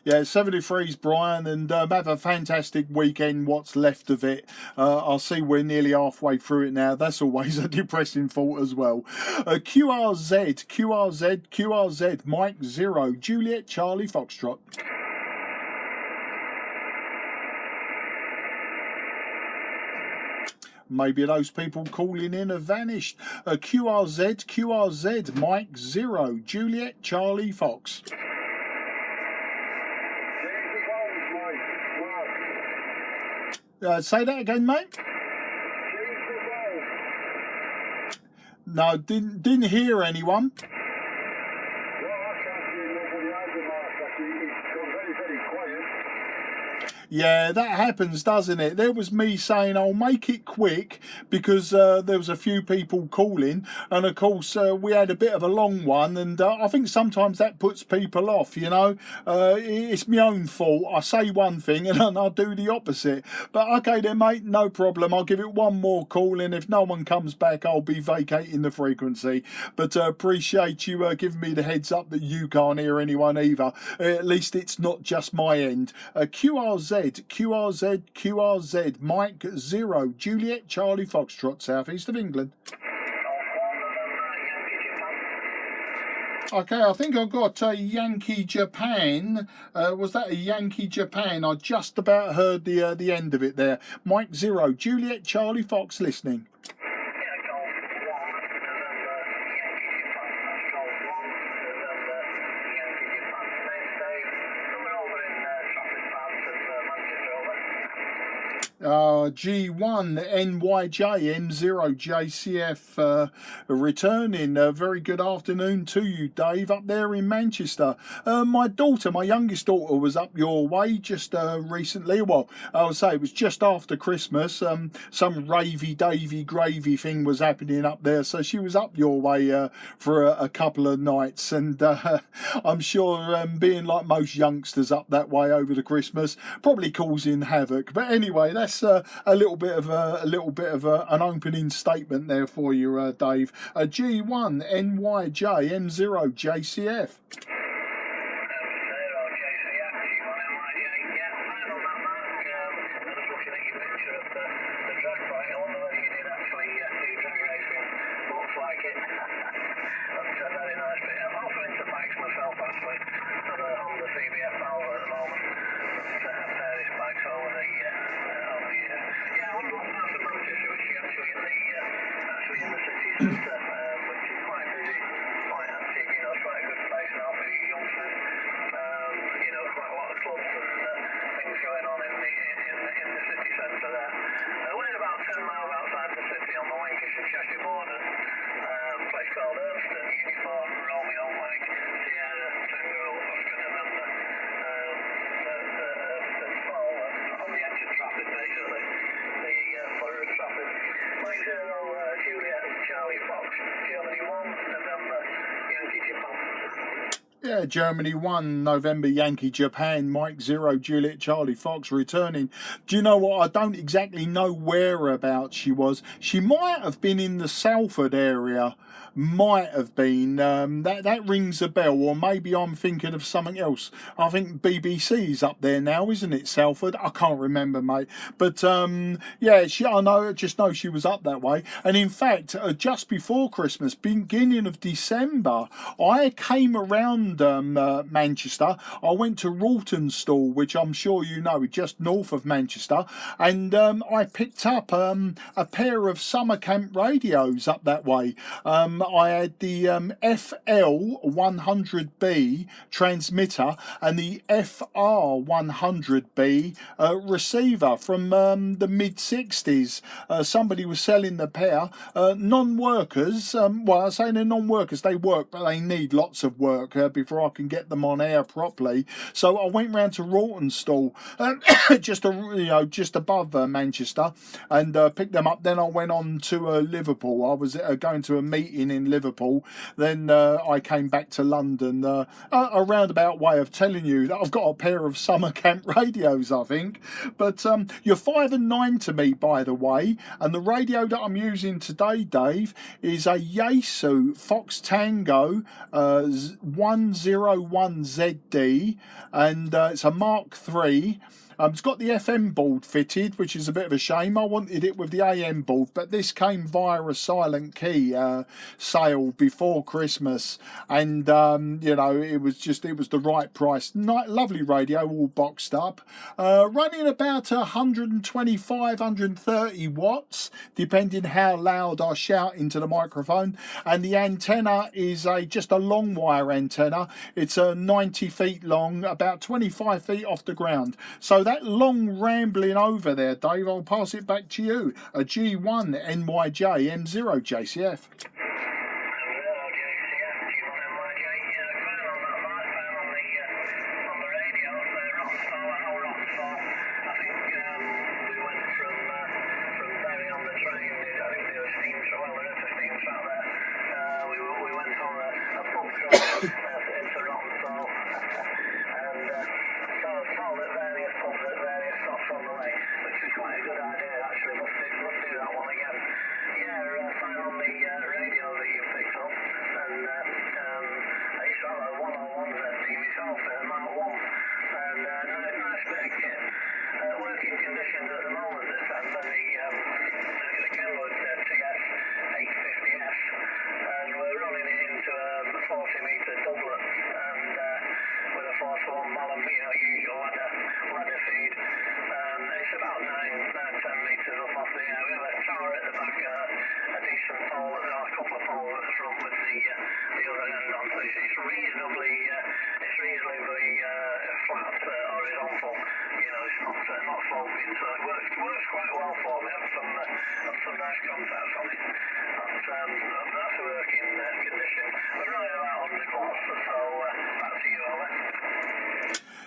Yeah, 73's Brian, and have a fantastic weekend, what's left of it. I'll see we're nearly halfway through it now. That's always a depressing thought as well. QRZ, Mike 0, Juliet Charlie Foxtrot. Maybe those people calling in have vanished. QRZ, Mike 0, Juliet Charlie Fox. Say that again, mate. No, didn't hear anyone. Yeah, that happens, doesn't it? There was me saying I'll make it quick because there was a few people calling, and of course we had a bit of a long one, and I think sometimes that puts people off. You know, it's my own fault. I say one thing and then I do the opposite. But okay then, mate, no problem. I'll give it one more call, and if no one comes back, I'll be vacating the frequency. But appreciate you giving me the heads up that you can't hear anyone either. At least it's not just my end. QRZ, Mike 0, Juliet Charlie Foxtrot, southeast of England. Okay, I think I got Yankee Japan. Was that a Yankee Japan? I just about heard the end of it there. Mike 0, Juliet Charlie Fox listening. G1 NYJ M0 JCF returning. Very good afternoon to you, Dave, up there in Manchester. My youngest daughter, was up your way just recently. Well, I would say it was just after Christmas. Some ravey davy gravy thing was happening up there, so she was up your way for a couple of nights, and I'm sure being like most youngsters up that way over the Christmas, probably causing havoc. But anyway, that's a little bit of an opening statement there for you, Dave. G1 NYJ M0 JCF. Yeah, Germany 1, November Yankee Japan, Mike 0, Juliet Charlie Fox returning. Do you know what? I don't exactly know whereabouts she was. She might have been in the Salford area. Might have been. That rings a bell, or maybe I'm thinking of something else. I think BBC's up there now, isn't it, Salford? I can't remember, mate. But yeah, just know she was up that way. And in fact, just before Christmas, beginning of December, I came around Manchester. I went to Rawtenstall, which I'm sure you know, just north of Manchester, and I picked up a pair of summer camp radios up that way. I had the FL-100B transmitter and the FR-100B receiver from the mid-60s. Somebody was selling the pair. Non-workers, well, I say they're non-workers, they work, but they need lots of work before I can get them on air properly. So I went round to Rawtenstall, just above Manchester, and picked them up. Then I went on to Liverpool. I was going to a meeting in Liverpool. Then I came back to London. A roundabout way of telling you that I've got a pair of summer camp radios, I think. But you're 5 and 9 to me, by the way. And the radio that I'm using today, Dave, is a Yaesu Fox Tango 101ZD, and it's a Mark III. It's got the FM board fitted, which is a bit of a shame. I wanted it with the AM board, but this came via a silent key sale before Christmas, and it was the right price. Lovely radio, all boxed up, running about 125, 130 watts, depending how loud I shout into the microphone. And the antenna is just a long wire antenna. It's 90 feet long, about 25 feet off the ground. So that long rambling over there, Dave, I'll pass it back to you. A G1 NYJ M0 JCF.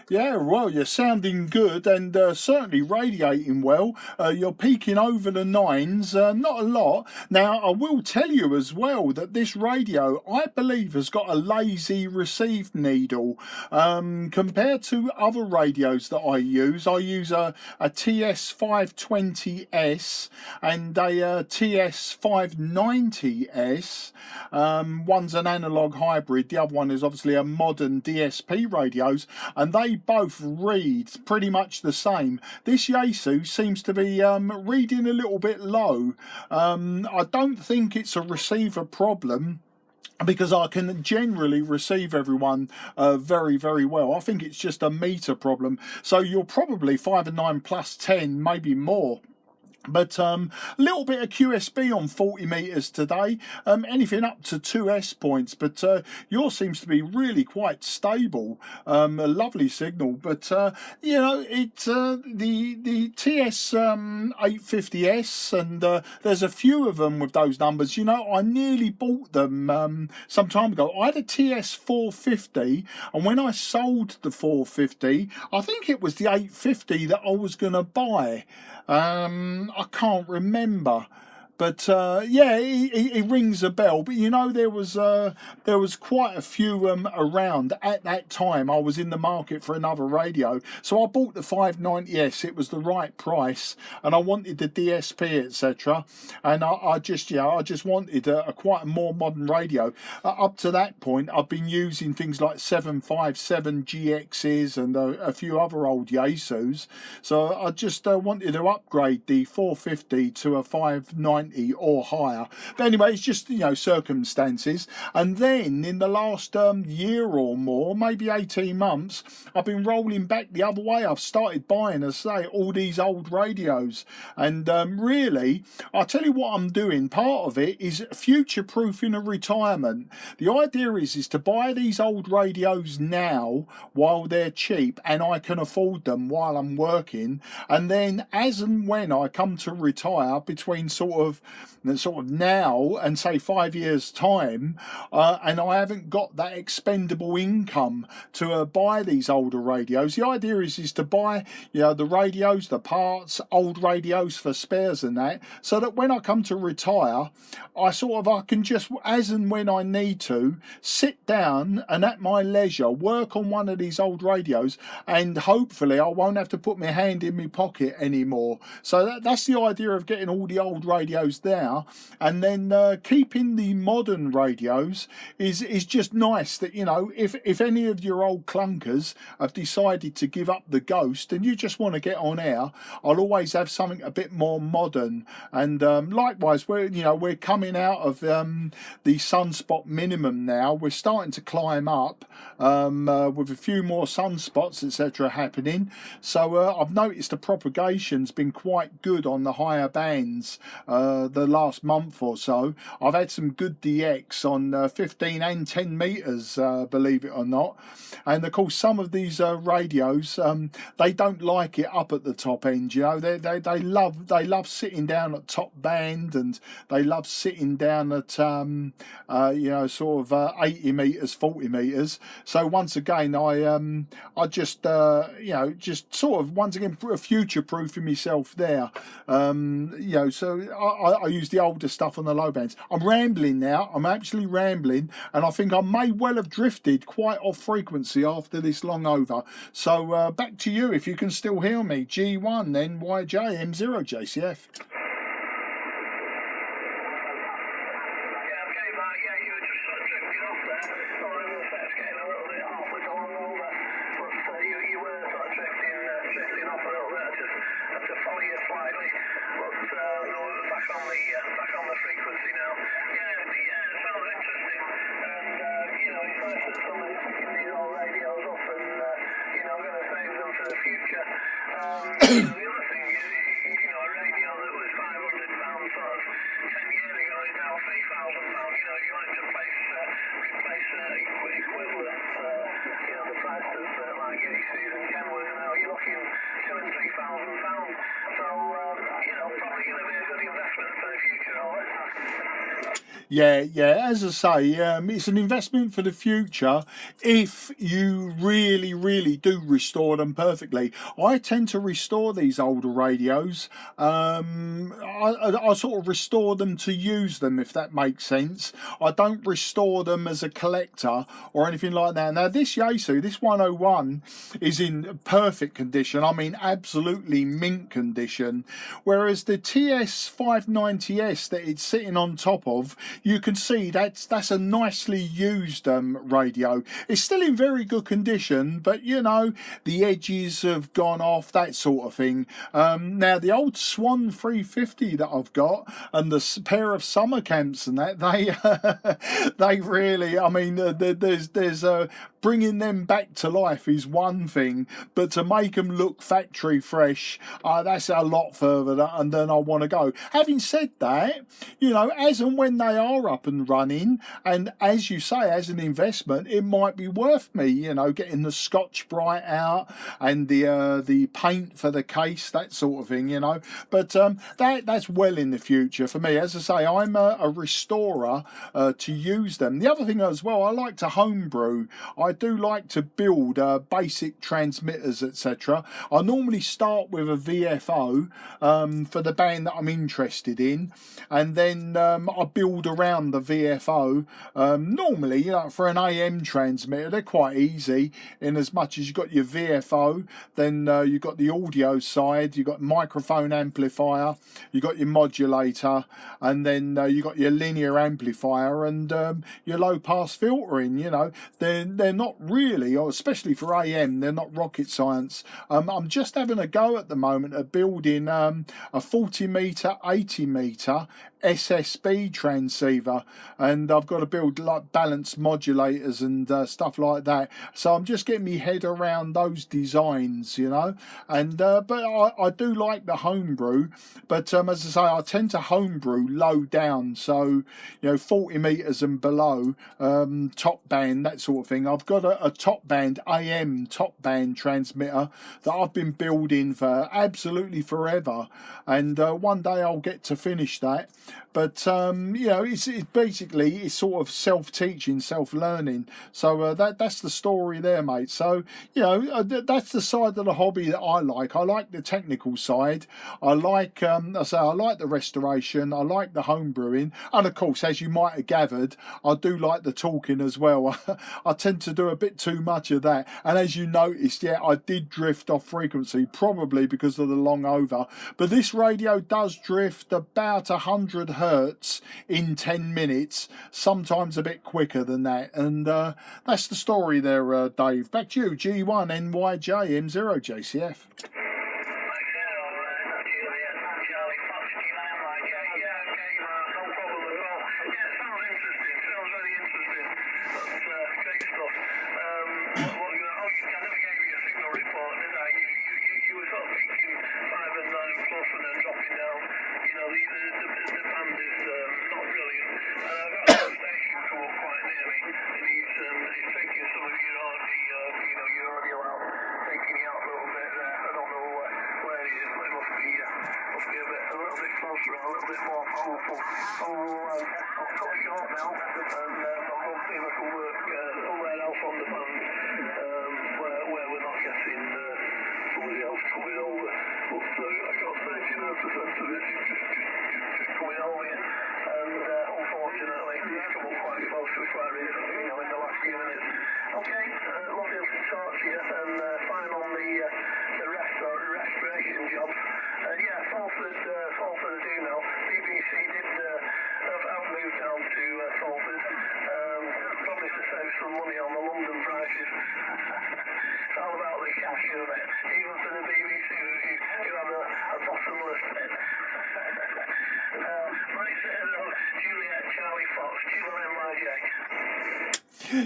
Yeah, well, you're sounding good and certainly radiating well. You're peaking over the nines, not a lot. Now, I will tell you as well that this radio, I believe, has got a lazy receive needle. Compared to other radios that I use a TS520S and a TS590S. One's an analog hybrid, the other one is obviously a modern DSP radios, and they both read pretty much the same. This Yaesu seems to be reading a little bit low. I don't think it's a receiver problem, because I can generally receive everyone very, very well. I think it's just a meter problem. So you're probably 5 and 9 plus 10, maybe more. But a little bit of QSB on 40 meters today, anything up to 2S points, but yours seems to be really quite stable. A lovely signal, but you know, it's the TS 850S, and there's a few of them with those numbers. You know, I nearly bought them some time ago. I had a TS 450, and when I sold the 450, I think it was the 850 that I was going to buy. I can't remember, but yeah, it rings a bell. But you know, there was quite a few around at that time. I was in the market for another radio, so I bought the 590S. It was the right price, and I wanted the DSP, etc. And I just wanted a quite a more modern radio. Up to that point, I've been using things like 757 GXs and a few other old Yaesus. So I just wanted to upgrade the 450 to a 590 or higher. But anyway, it's just, you know, circumstances. And then in the last year or more, maybe 18 months, I've been rolling back the other way. I've started buying, as I say, all these old radios. And really, I'll tell you what I'm doing. Part of it is future-proofing a retirement. The idea is to buy these old radios now while they're cheap and I can afford them while I'm working. And then as and when I come to retire, between sort of now and say 5 years time, and I haven't got that expendable income to buy these older radios, the idea is to buy, you know, the radios, the parts, old radios for spares and that, so that when I come to retire, I can just, as and when I need to, sit down and at my leisure work on one of these old radios, and hopefully I won't have to put my hand in my pocket anymore. So that's the idea of getting all the old radios there. And then keeping the modern radios is just nice. That, you know, if any of your old clunkers have decided to give up the ghost and you just want to get on air, I'll always have something a bit more modern. And likewise, we're coming out of the sunspot minimum now. We're starting to climb up with a few more sunspots, etc. happening. So I've noticed the propagation's been quite good on the higher bands the last month or so. I've had some good DX on 15 and 10 meters, believe it or not. And of course, some of these radios, they don't like it up at the top end. You know, they love sitting down at top band, and they love sitting down at you know, sort of 80 meters, 40 meters. So once again, I just you know, just sort of once again future proofing myself there. You know, so I use the older stuff on the low bands. I'm rambling now. I'm actually rambling, and I think I may well have drifted quite off frequency after this long over. So back to you if you can still hear me. G1 then YJ M0 JCF. Yeah. As I say, it's an investment for the future if you really, really do restore them perfectly. I tend to restore these older radios. I sort of restore them to use them, if that makes sense. I don't restore them as a collector or anything like that. Now, this Yaesu, this 101, is in perfect condition. I mean, absolutely mint condition. Whereas the TS590S that it's sitting on top of, you can see that's a nicely used radio. It's still in very good condition, but you know, the edges have gone off, that sort of thing. Now the old Swan 350 that I've got and the pair of summer camps and that, they really, I mean, there's bringing them back to life is one thing, but to make them look factory fresh, that's a lot further than I want to go. Having said that, you know, as and when they are up and running, and as you say, as an investment, it might be worth me, you know, getting the Scotch Brite out and the paint for the case, that sort of thing, you know. But that's well in the future for me. As I say, I'm a restorer to use them. The other thing as well, I like to homebrew. I do like to build basic transmitters, etc. I normally start with a VFO for the band that I'm interested in, and then I build around the VFO. Normally, you know, for an AM transmitter, they're quite easy in as much as you've got your VFO, then you've got the audio side, you've got microphone amplifier, you've got your modulator, and then you've got your linear amplifier and your low pass filtering. You know, they're not really, or especially for AM, they're not rocket science. I'm just having a go at the moment at building a 40 meter, 80 meter SSB transceiver, and I've got to build like balanced modulators and stuff like that. So I'm just getting my head around those designs, you know. And but I do like the homebrew, but as I say, I tend to homebrew low down, so you know, 40 meters and below, top band, that sort of thing. I've got a top band AM top band transmitter that I've been building for absolutely forever, and one day I'll get to finish that. But you know, it's basically, it's sort of self-teaching, self-learning. So that's the story there, mate. So you know, that's the side of the hobby that I like. I like the technical side. I like, I like the restoration. I like the home brewing, and of course, as you might have gathered, I do like the talking as well. I tend to do a bit too much of that, and as you noticed, yeah, I did drift off frequency, probably because of the long over. But this radio does drift about 100 hertz in 10 minutes, sometimes a bit quicker than that. And that's the story there, Dave. Back to you, G1NYJM0JCF.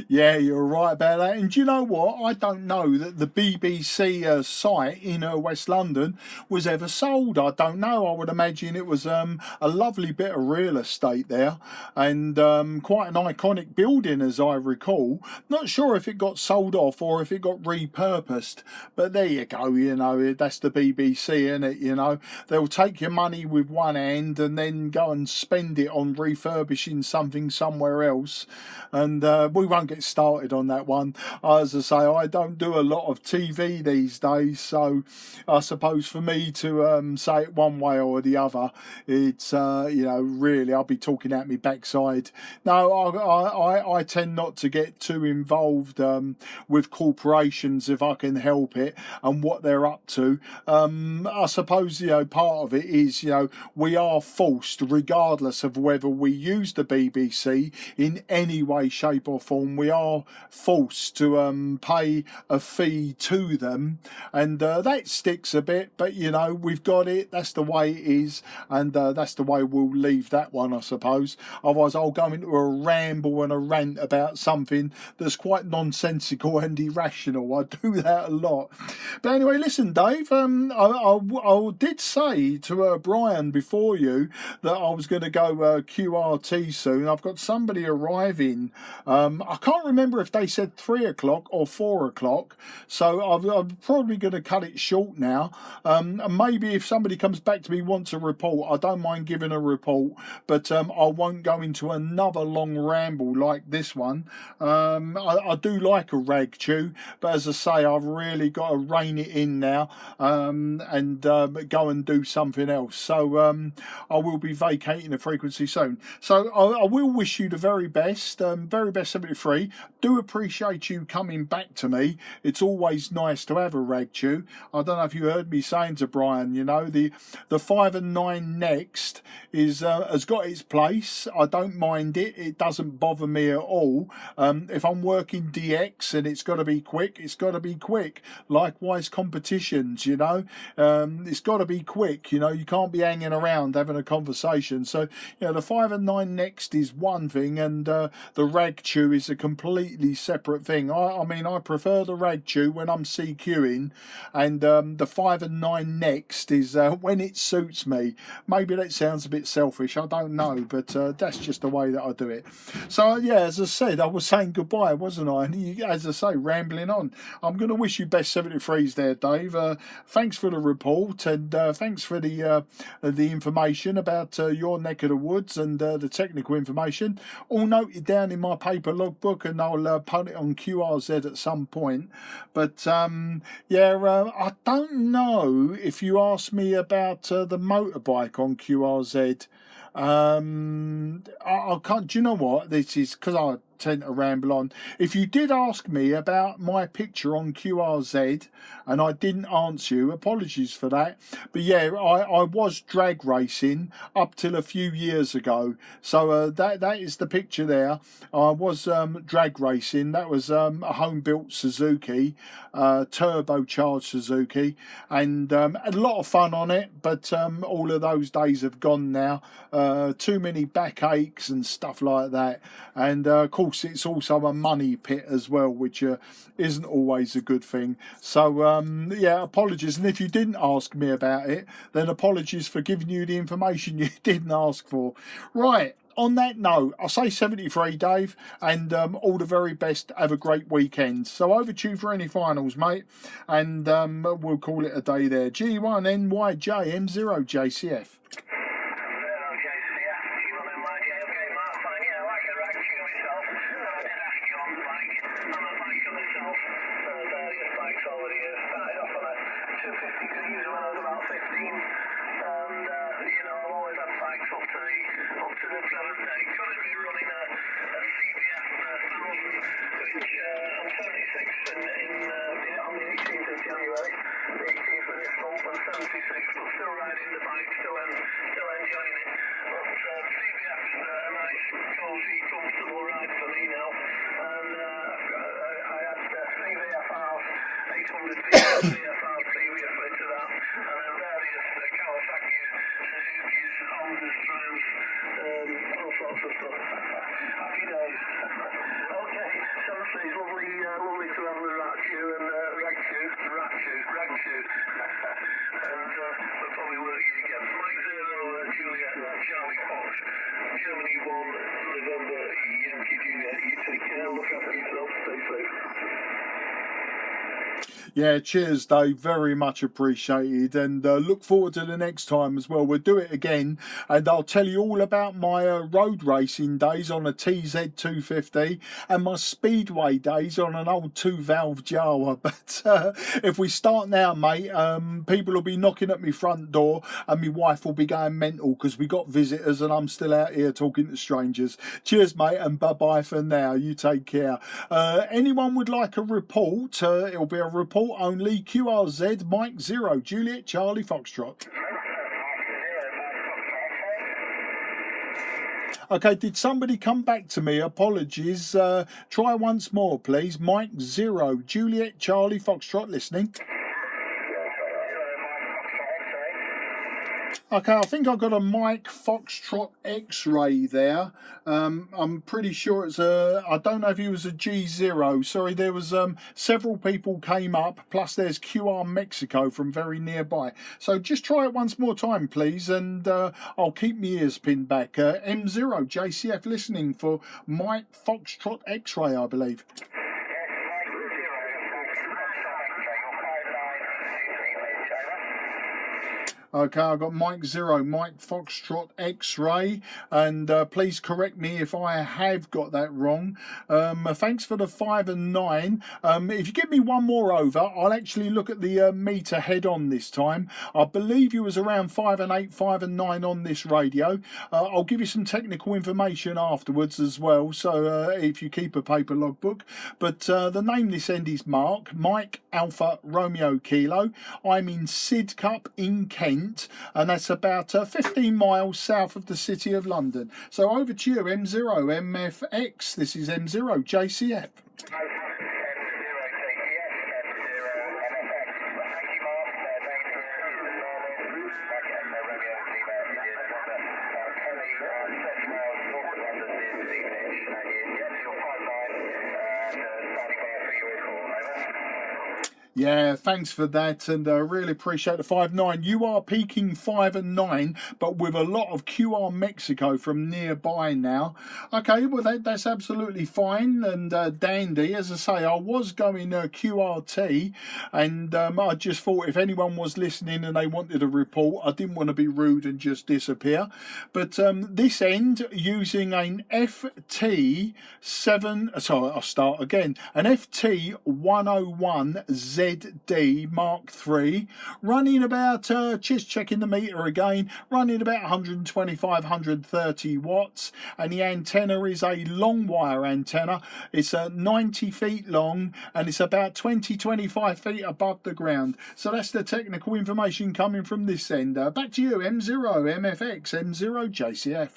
Yeah, you're right about that. And do you know what? I don't know that the BBC site in West London was ever sold. I don't know. I would imagine it was a lovely bit of real estate there, and quite an iconic building as I recall. Not sure if it got sold off or if it got repurposed, but there you go. You know, that's the BBC, isn't it? You know, they'll take your money with one hand and then go and spend it on refurbishing something somewhere else. And we won't get started on that one. As I say, I don't do a lot of TV these days, so I suppose for me to say it one way or the other, it's you know, really I'll be talking out my backside. No, I tend not to get too involved with corporations if I can help it and what they're up to. I suppose, you know, part of it is, you know, we are forced, regardless of whether we use the BBC in any way, shape or form, we are forced to pay a fee to them, and that sticks a bit, but you know, we've got it, that's the way it is, and that's the way we'll leave that one, I suppose. Otherwise I'll go into a ramble and a rant about something that's quite nonsensical and irrational. I do that a lot. But anyway, listen, Dave, I did say to Brian before you that I was going to go QRT soon. I've got somebody arriving. I can't remember if they said 3 o'clock or 4 o'clock, so I'm probably going to cut it short now. And maybe if somebody comes back to me wants a report, I don't mind giving a report, but I won't go into another long ramble like this one. I do like a rag chew, but as I say, I've really got to rein it in now and go and do something else. So I will be vacating the frequency soon. So I will wish you the very best 73. Do appreciate you coming back to me. It's always nice to have a rag chew. I don't know if you heard me saying to Brian, you know, the 5 and 9 next is has got its place. I don't mind it. It doesn't bother me at all. If I'm working DX and it's got to be quick, it's got to be quick. Likewise competitions, you know, it's got to be quick. You know, you can't be hanging around having a conversation. So, you know, the 5 and 9 next is one thing, and the rag chew is a completely separate thing. I mean, I prefer the rag chew when I'm CQing, and the 5 and 9 next is when it suits me. Maybe that sounds a bit selfish, I don't know, but that's just the way that I do it. So yeah, as I said, I was saying goodbye, wasn't I? And you, as I say, rambling on. I'm going to wish you best 73s there, Dave. Thanks for the report, and thanks for the information about your neck of the woods and the technical information. All noted down in my paper logbook, and I'll put it on QRZ at some point. But yeah, I don't know if you asked me about the motorbike on QRZ. I can't. Do you know what this is? Because I tend to ramble on. If you did ask me about my picture on QRZ and I didn't answer you, apologies for that. But yeah, I was drag racing up till a few years ago. So that is the picture there. I was drag racing. That was a home built Suzuki, turbocharged Suzuki, and had a lot of fun on it. But all of those days have gone now. Too many backaches and stuff like that, and of course it's also a money pit as well, which isn't always a good thing. So yeah, apologies, and if you didn't ask me about it, then apologies for giving you the information you didn't ask for. Right, on that note, I'll say 73, Dave, and all the very best. Have a great weekend. So over to you for any finals, mate, and we'll call it a day there. G1NYJM0JCF. Happy days. Okay. Yeah, cheers, Dave. Very much appreciated, and look forward to the next time as well. We'll do it again, and I'll tell you all about my road racing days on a TZ250 and my speedway days on an old 2-valve Jawa. But if we start now, mate, people will be knocking at my front door, and my wife will be going mental because we got visitors, and I'm still out here talking to strangers. Cheers, mate, and bye bye for now. You take care. Anyone would like a report? It'll be a report only. QRZ Mike 0 Juliet Charlie Foxtrot. Okay, did somebody come back to me? Apologies. Try once more, please. Mike 0 Juliet Charlie Foxtrot listening. Okay, I think I got a Mike Foxtrot X-ray there. I'm pretty sure it's a, I don't know if he was a G0. Sorry, there was several people came up, plus there's QR Mexico from very nearby. So just try it once more time, please, and I'll keep my ears pinned back. M0 JCF listening for Mike Foxtrot X-ray, I believe. Okay, I've got Mike 0, Mike Foxtrot X-ray, and please correct me if I have got that wrong. Thanks for the 5 and 9. If you give me one more over, I'll actually look at the meter head on this time. I believe you was around 5 and 8, 5 and 9 on this radio. I'll give you some technical information afterwards as well, so if you keep a paper logbook. But the name this end is Mark, Mike Alpha Romeo Kilo. I'm in Sidcup in Kent, and that's about 15 miles south of the city of London. So over to you, M0 MFX. This is M0 JCF. Yeah, thanks for that, and I really appreciate the 5-9. You are peaking 5 and 9, but with a lot of QR Mexico from nearby now. Okay, well that's absolutely fine and dandy. As I say, I was going QRT, and I just thought if anyone was listening and they wanted a report, I didn't want to be rude and just disappear. But this end using an FT-7. Sorry, I'll start again. An FT-101ZD Mark III, running about, just checking the meter again, running about 125, 130 watts, and the antenna is a long wire antenna. It's 90 feet long, and it's about 20, 25 feet above the ground. So that's the technical information coming from this end. Back to you, M0 MFX, M0 JCF.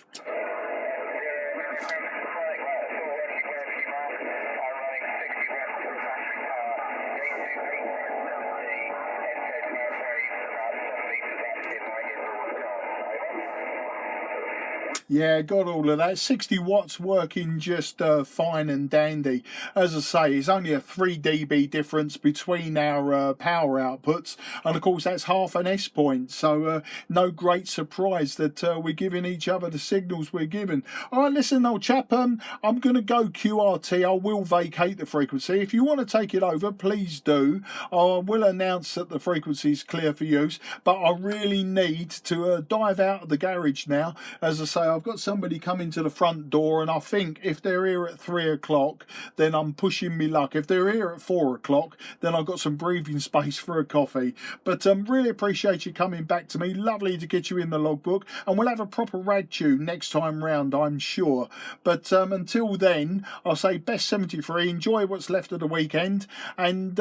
Yeah, got all of that. 60 watts working just fine and dandy. As I say, it's only a 3 dB difference between our power outputs, and of course that's half an S point, so no great surprise that we're giving each other the signals we're given. All right, listen, old chap, I'm going to go QRT. I will vacate the frequency. If you want to take it over, please do. I will announce that the frequency is clear for use, but I really need to dive out of the garage now. As I say, I've got somebody coming to the front door, and I think if they're here at 3 o'clock, then I'm pushing me luck. If they're here at 4 o'clock, then I've got some breathing space for a coffee. But really appreciate you coming back to me. Lovely to get you in the logbook, and we'll have a proper rag tune next time round, I'm sure. But until then, I'll say best 73. Enjoy what's left of the weekend, and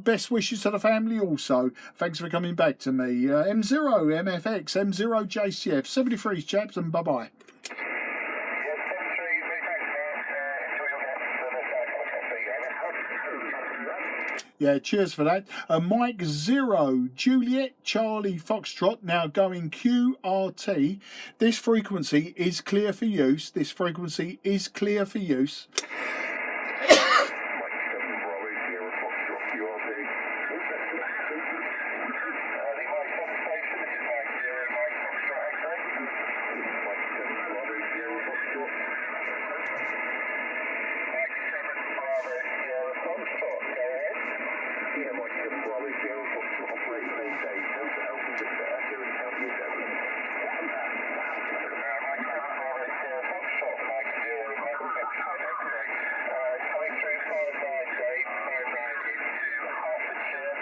best wishes to the family also. Thanks for coming back to me. M0 MFX, M0 JCF, 73 chaps, and bye-bye. Yeah, cheers for that. Mike 0 Juliet Charlie Foxtrot, now going QRT. This frequency is clear for use. This frequency is clear for use. Yeah, Mike 7 Bravo Sierra Foxtrot operator maintain Delta Alpha Victor Echo and County 7. Mike 7 Bravo Sierra Foxtrot, Mike 0 Echo X-ray. Coming through 598, 59 into Hertfordshire,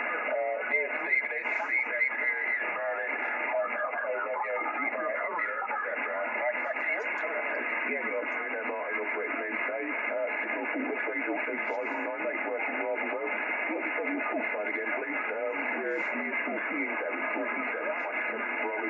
near Stevenage, speed 80 is Merlin, Mike Echo Romeo, Mike, back to you. Yeah, good afternoon, Martin operator maintain. Signal for Whitways, also 598, working rather well. Look, from the call sign again, please. We're near 14, 47, Mike 7 Bravo